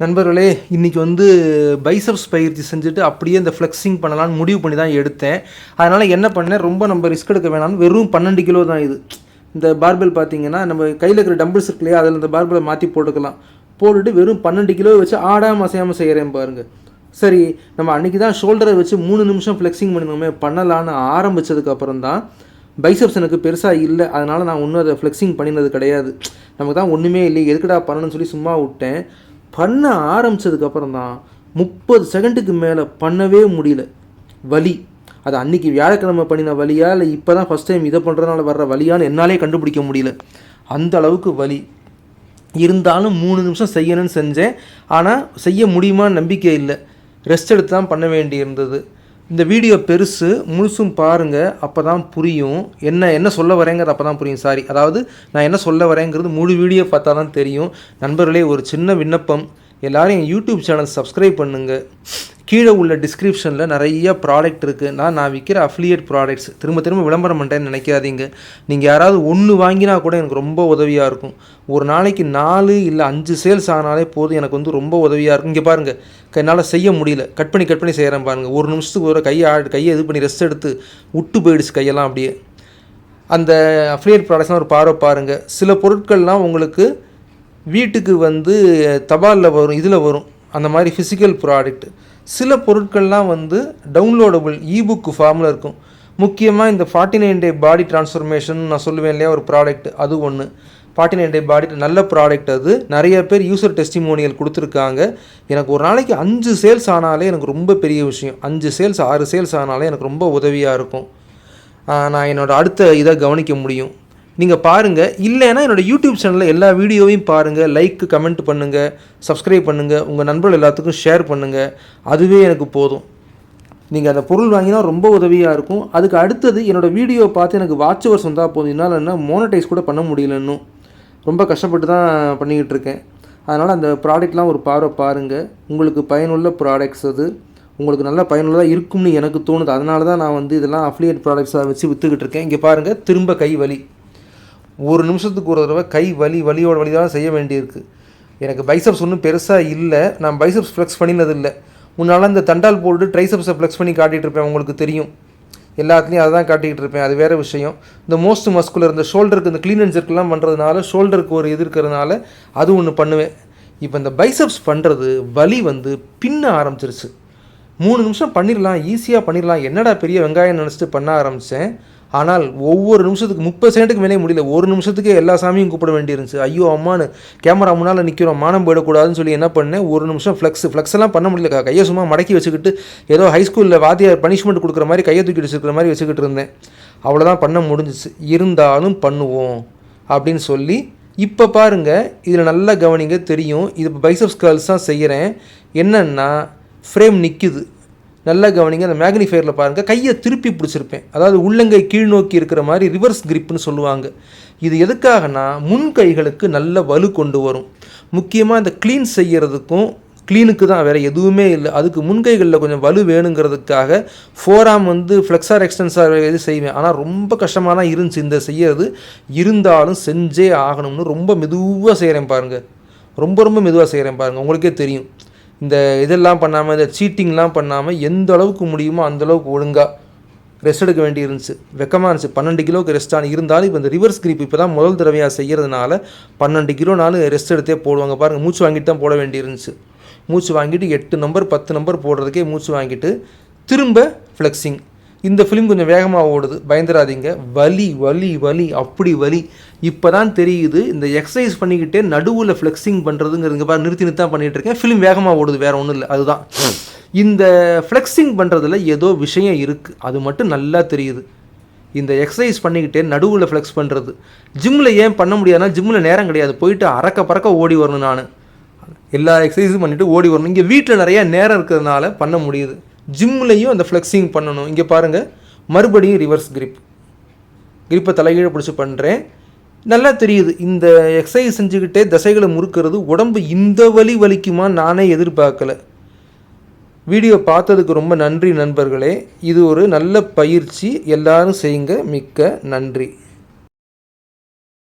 நண்பர்களே, இன்றைக்கி பைசப்ஸ் பயிற்சி செஞ்சுட்டு அப்படியே இந்த ஃப்ளெக்ஸிங் பண்ணலான்னு முடிவு பண்ணி தான் எடுத்தேன். அதனால் என்ன பண்ணேன், ரொம்ப நம்ம ரிஸ்க் எடுக்க வேணாம்னு வெறும் 12 கிலோ தான் இது. இந்த பார்பெல் பார்த்தீங்கன்னா, நம்ம கையில் இருக்கிற டம்பிள்ஸ் இருக்கு இல்லையா, அதில் இந்த பார்பெலை மாற்றி போட்டுக்கலாம். போட்டுட்டு வெறும் 12 கிலோ வச்சு ஆடாமல் அசையாமல் செய்கிறேன் பாருங்கள். சரி, நம்ம அன்றைக்கி தான் ஷோல்டரை வச்சு 3 நிமிஷம் ஃப்ளெக்ஸிங் பண்ணினோமே, பண்ணலான்னு ஆரம்பித்ததுக்கப்புறம் தான் பைசப்ஸ் எனக்கு பெருசாக இல்லை. அதனால் நான் ஒன்றும் அதை ஃப்ளெக்ஸிங் பண்ணினது கிடையாது. நமக்கு தான் ஒன்றுமே இல்லை, எதுக்கடா பண்ணணும்னு சொல்லி சும்மா விட்டேன். பண்ண ஆரம்பித்ததுக்கப்புறம் தான் 30 செகண்டுக்கு மேலே பண்ணவே முடியல. வலி, அது அன்றைக்கி வியாழக்கிழமை பண்ணின வலியா இல்லை இப்போ தான் ஃபஸ்ட் டைம் இதை பண்ணுறதுனால வர்ற வலியான்னு என்னாலே கண்டுபிடிக்க முடியல. அந்த அளவுக்கு வலி இருந்தாலும் 3 நிமிஷம் செய்யணும்னு செஞ்சேன். ஆனால் செய்ய முடியுமான்னு நம்பிக்கை இல்லை. ரெஸ்ட் எடுத்து தான் பண்ண வேண்டி இருந்தது. இந்த வீடியோ பெருசு, முழுசும் பாருங்கள், அப்போ தான் புரியும். என்ன சொல்ல வரேங்கிறது அப்போ தான் புரியும். அதாவது நான் என்ன சொல்ல வரேங்கிறது முழு வீடியோ பார்த்தா தான் தெரியும். நண்பர்களே, ஒரு சின்ன விண்ணப்பம், எல்லோரும் என் யூடியூப் சேனல் சப்ஸ்கிரைப் பண்ணுங்கள். கீழே உள்ள டிஸ்கிரிப்ஷனில் நிறைய ப்ராடக்ட் இருக்குது. நான் விற்கிற அஃபிலியேட் ப்ராடக்ட்ஸ் திரும்ப விளம்பரம் பண்ணுறேன்னு நினைக்காதீங்க. நீங்கள் யாராவது ஒன்று வாங்கினா கூட எனக்கு ரொம்ப உதவியாக இருக்கும். ஒரு நாளைக்கு 4 இல்லை 5 சேல்ஸ் ஆனாலே போதும், எனக்கு ரொம்ப உதவியாக இருக்கும். இங்கே பாருங்கள், என்னால் செய்ய முடியல, கட் பண்ணி செய்கிறேன் பாருங்கள். ஒரு நிமிஷத்துக்கு ஒரு கையை இது பண்ணி ரெஸ்ட் எடுத்து விட்டு போயிடுச்சு கையெல்லாம் அப்படியே. அந்த அஃபிலியேட் ப்ராடக்ட்ஸ்லாம் ஒரு பார்வை பாருங்கள். சில பொருட்கள்லாம் உங்களுக்கு வீட்டுக்கு தபாலில் வரும், இதில் வரும், அந்த மாதிரி ஃபிசிக்கல் ப்ராடக்ட். சில பொருட்கள்லாம் டவுன்லோடபுள் இபுக் ஃபார்மில் இருக்கும். முக்கியமாக இந்த 49 டே பாடி டிரான்ஸ்ஃபர்மேஷன் நான் சொல்லுவேன் இல்லையா, ஒரு ப்ராடக்ட், அது ஒன்று. 49 டே பாடி நல்ல ப்ராடக்ட். அது நிறைய பேர் யூசர் டெஸ்டிமோனியல் கொடுத்துருக்காங்க. எனக்கு ஒரு நாளைக்கு 5 சேல்ஸ் ஆனாலே எனக்கு ரொம்ப பெரிய விஷயம். 5 சேல்ஸ் 6 சேல்ஸ் ஆனாலே எனக்கு ரொம்ப உதவியாக இருக்கும். நான் என்னோடய அடுத்த இதை கவனிக்க முடியும். நீங்கள் பாருங்கள். இல்லைன்னா என்னோடய யூடியூப் சேனலில் எல்லா வீடியோவையும் பாருங்கள், லைக் கமெண்ட் பண்ணுங்கள், சப்ஸ்கிரைப் பண்ணுங்கள், உங்கள் நண்பர்கள் எல்லாத்துக்கும் ஷேர் பண்ணுங்கள். அதுவே எனக்கு போதும். நீங்கள் அந்த பொருள் வாங்கினா ரொம்ப உதவியாக இருக்கும். அதுக்கு அடுத்தது என்னோடய வீடியோ பார்த்து எனக்கு வாட்ச் ஹவர்ஸ் வந்தால் போதும். என்னால் என்ன மோனடைஸ் கூட பண்ண முடியல, இன்னும் ரொம்ப கஷ்டப்பட்டு தான் பண்ணிக்கிட்டு இருக்கேன். அதனால் அந்த ப்ராடக்ட்லாம் ஒரு பார்வை பாருங்கள். உங்களுக்கு பயனுள்ள ப்ராடக்ட்ஸ், அது உங்களுக்கு நல்ல பயனுள்ளதாக இருக்கும்னு எனக்கு தோணுது. அதனால தான் நான் இதெல்லாம் அஃபிலியேட் ப்ராடக்ட்ஸாக வச்சு விற்றுக்கிட்டு இருக்கேன். இங்கே பாருங்கள், திரும்ப கை வலி, ஒரு நிமிஷத்துக்கு ஒரு தடவை கை வலியோட வலி தான் செய்ய வேண்டியிருக்கு. எனக்கு பைசப்ஸ் ஒன்றும் பெருசாக இல்லை, நான் பைசப்ஸ் ஃப்ளெக்ஸ் பண்ணினது இல்லை. முன்னால் இந்த தண்டால் போட்டு ட்ரைசப்ஸை ஃப்ளெக்ஸ் பண்ணி காட்டிகிட்டு இருப்பேன், உங்களுக்கு தெரியும். எல்லாத்துலேயும் அதை தான் காட்டிகிட்டு இருப்பேன், அது வேறு விஷயம். இந்த மோஸ்ட் மஸ்குலர், இந்த ஷோல்டருக்கு இந்த க்ளீன் அண்ட் ஜெர்க்லாம் பண்ணுறதுனால ஷோல்டருக்கு ஒரு இது இருக்கிறதுனால அது ஒன்று பண்ணுவேன். இப்போ இந்த பைசப்ஸ் பண்ணுறது வலி பின்ன ஆரம்பிச்சிருச்சு. 3 நிமிஷம் பண்ணிடலாம், ஈஸியாக பண்ணிடலாம், என்னடா பெரிய வெங்காயம் நினச்சிட்டு பண்ண ஆரம்பித்தேன். ஆனால் ஒவ்வொரு நிமிஷத்துக்கு 30 செகண்டுக்கு மேலே முடியல. ஒரு நிமிஷத்துக்கே எல்லா சாமியும் கூப்பிட வேண்டியிருந்துச்சு. ஐயோ அம்மானு கேமரா முன்னால் நிற்கிறோம், மானம் போயிடக்கூடாதுன்னு சொல்லி என்ன பண்ணேன், ஒரு நிமிஷம் ஃப்ளெக்ஸ்லாம் பண்ண முடியல. கையை சும்மா மடக்கி வச்சுக்கிட்டு ஏதோ ஹைஸ்கூலில் வாத்தியார் பனிஷ்மெண்ட் கொடுக்குற மாதிரி கையை தூக்கி வச்சுருக்கிற மாதிரி வச்சுக்கிட்டு இருந்தேன். அவ்வளோதான் பண்ண முடிஞ்சிச்சு. இருந்தாலும் பண்ணுவோம் அப்படின்னு சொல்லி இப்போ பாருங்கள், இதில் நல்லா கவனிங்க, தெரியும். இது பைசப்ஸ் கர்ல்ஸ் தான் செய்கிறேன். என்னென்னா ஃப்ரேம் நிற்குது, நல்லா கவனிங்க. அந்த மேக்னிஃபயரில் பாருங்கள், கையை திருப்பி பிடிச்சிருப்பேன். அதாவது உள்ளங்கை கீழ் நோக்கி இருக்கிற மாதிரி ரிவர்ஸ் கிரிப்னு சொல்லுவாங்க. இது எதுக்காகனா முன் கைகளுக்கு நல்ல வலு கொண்டு வரும். முக்கியமாக இந்த க்ளீன் செய்கிறதுக்கும் க்ளீனுக்கு தான், வேறு எதுவுமே இல்லை. அதுக்கு முன்கைகளில் கொஞ்சம் வலு வேணுங்கிறதுக்காக ஃபோராம் ஃப்ளெக்ஸார் எக்ஸ்டென்சார் இது செய்வேன். ஆனால் ரொம்ப கஷ்டமாக தான் இருந்துச்சு இந்த செய்கிறது. இருந்தாலும் செஞ்சே ஆகணும்னு ரொம்ப மெதுவாக செய்கிறேன் பாருங்கள், ரொம்ப மெதுவாக செய்கிறேன் பாருங்கள். உங்களுக்கே தெரியும். இந்த இதெல்லாம் பண்ணாமல், இந்த சீட்டிங்லாம் பண்ணாமல் எந்த அளவுக்கு முடியுமோ அந்தளவுக்கு ஒழுங்காக ரெஸ்ட் எடுக்க வேண்டி இருந்துச்சு. வெக்கமாக இருந்துச்சு. 12 கிலோவுக்கு ரெஸ்ட்டான இருந்தாலும் இப்போ இந்த ரிவர்ஸ் கிரிப் இப்போ தான் முதல் தடவையாக செய்கிறதுனால 12 கிலோனாலும் ரெஸ்ட் எடுத்தே போடுவாங்க பாருங்கள். மூச்சு வாங்கிட்டு தான் போட வேண்டி இருந்துச்சு. மூச்சு வாங்கிட்டு 8 நம்பர் 10 நம்பர் போடுறதுக்கே மூச்சு வாங்கிட்டு திரும்ப ஃப்ளெக்ஸிங். இந்த ஃபிலிம் கொஞ்சம் வேகமாக ஓடுது, பயந்துடாதீங்க. வலி அப்படி வலி. இப்போ தான் தெரியுது இந்த எக்ஸசைஸ் பண்ணிக்கிட்டே நடுவில் ஃப்ளெக்ஸிங் பண்ணுறதுங்கிறதுங்க பாரு, நிறுத்தி தான் பண்ணிகிட்டு இருக்கேன். ஃபிலிம் வேகமாக ஓடுது, வேறு ஒன்றும் இல்லை. அதுதான் இந்த ஃப்ளெக்ஸிங் பண்ணுறதுல ஏதோ விஷயம் இருக்குது, அது மட்டும் நல்லா தெரியுது. இந்த எக்ஸசைஸ் பண்ணிக்கிட்டே நடுவில் ஃப்ளெக்ஸ் பண்ணுறது ஜிம்மில் ஏன் பண்ண முடியாதுன்னா, ஜிம்மில் நேரம் கிடையாது, போயிட்டு பறக்க ஓடி வரணும். நான் எல்லா எக்ஸசைஸும் பண்ணிவிட்டு ஓடி வரணும். இங்கே வீட்டில் நிறையா நேரம் இருக்கிறதுனால பண்ண முடியுது. ஜிம்லேயும் அந்த ஃப்ளெக்ஸிங் பண்ணணும். இங்கே பாருங்கள், மறுபடியும் ரிவர்ஸ் கிரிப்பை தலைகீழ பிடிச்சி பண்ணுறேன். நல்லா தெரியுது. இந்த எக்ஸசைஸ் செஞ்சுக்கிட்டே தசைகளை முறுக்கிறது உடம்பு இந்த வலிக்குமா நானே எதிர்பார்க்கலை. வீடியோ பார்த்ததுக்கு ரொம்ப நன்றி நண்பர்களே. இது ஒரு நல்ல பயிற்சி, எல்லாரும் செய்யுங்க. மிக்க நன்றி.